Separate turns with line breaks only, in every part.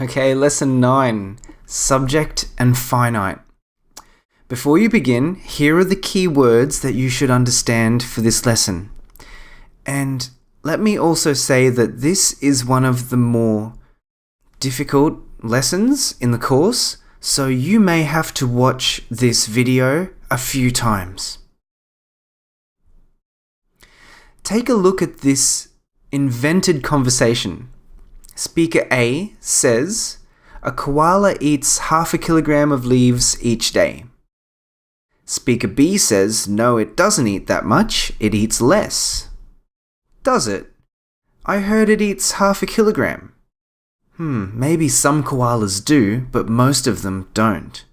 Okay, lesson 9, Subject and Finite. Before you begin, here are the key words that you should understand for this lesson. And let me also say that this is one of the more difficult lessons in the course, so you may have to watch this video a few times. Take a look at this invented conversation. Speaker A says, "A koala eats half a kilogram of leaves each day." Speaker B says, "No, it doesn't eat that much. It eats less." "Does it? I heard it eats half a kilogram." Maybe some koalas do, but most of them don't.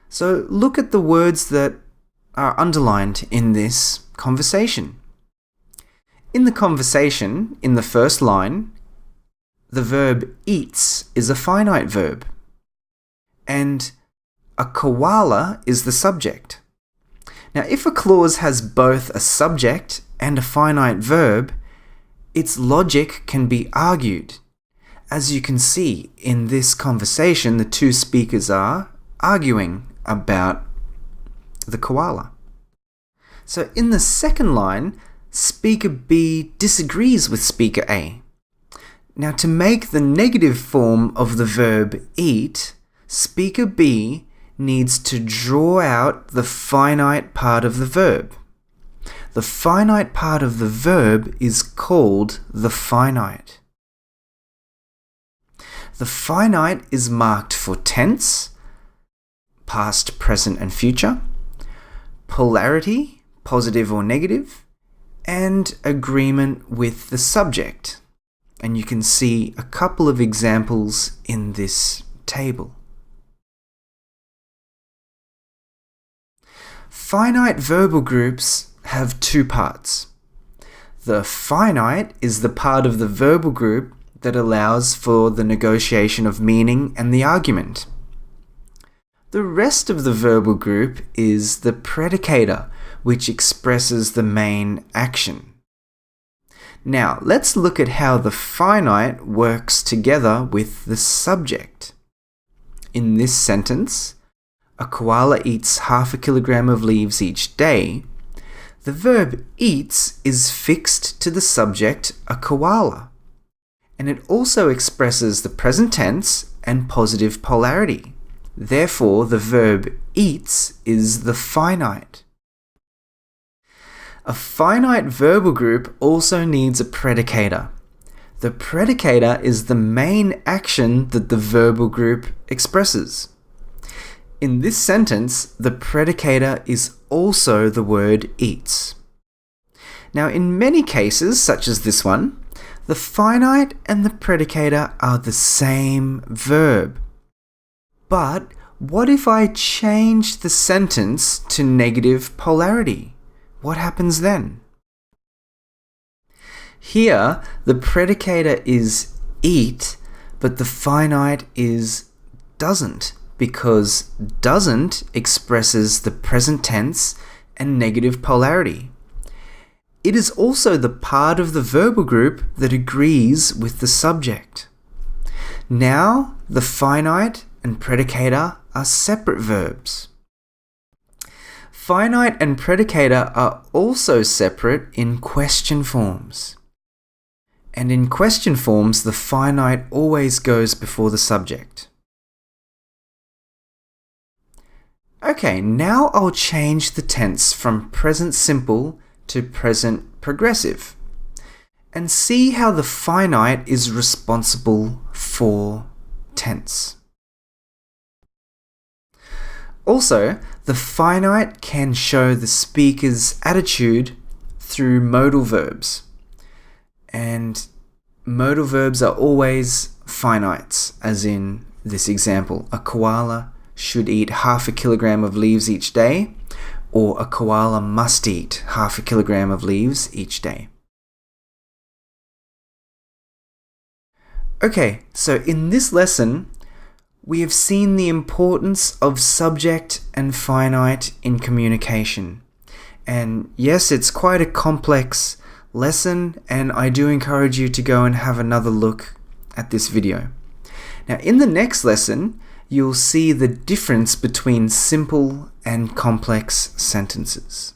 So look at the words that are underlined in this conversation. In the conversation, in the first line, the verb eats is a finite verb, and a koala is the subject. Now, if a clause has both a subject and a finite verb, its logic can be argued. As you can see in this conversation, the two speakers are arguing about the koala. So in the second line, Speaker B disagrees with Speaker A. Now, to make the negative form of the verb eat, Speaker B needs to draw out the finite part of the verb. The finite part of the verb is called the finite. The finite is marked for tense, past, present, and future, polarity, positive or negative, and agreement with the subject. And you can see a couple of examples in this table. Finite verbal groups have two parts. The finite is the part of the verbal group that allows for the negotiation of meaning and the argument. The rest of the verbal group is the predicator, which expresses the main action. Now, let's look at how the finite works together with the subject. In this sentence, a koala eats half a kilogram of leaves each day. The verb eats is fixed to the subject, a koala, and it also expresses the present tense and positive polarity. Therefore, the verb eats is the finite. A finite verbal group also needs a predicator. The predicator is the main action that the verbal group expresses. In this sentence, the predicator is also the word eats. Now, in many cases, such as this one, the finite and the predicator are the same verb. But what if I change the sentence to negative polarity? What happens then? Here, the predicator is eat, but the finite is doesn't, because doesn't expresses the present tense and negative polarity. It is also the part of the verbal group that agrees with the subject. Now, the finite and predicator are separate verbs. Finite and predicator are also separate in question forms. And in question forms, the finite always goes before the subject. Okay, now I'll change the tense from present simple to present progressive and see how the finite is responsible for tense. Also, the finite can show the speaker's attitude through modal verbs. And modal verbs are always finites, as in this example, a koala should eat half a kilogram of leaves each day, or a koala must eat half a kilogram of leaves each day. Okay, so in this lesson, we have seen the importance of subject and finite in communication. And yes, it's quite a complex lesson, and I do encourage you to go and have another look at this video. Now, in the next lesson, you'll see the difference between simple and complex sentences.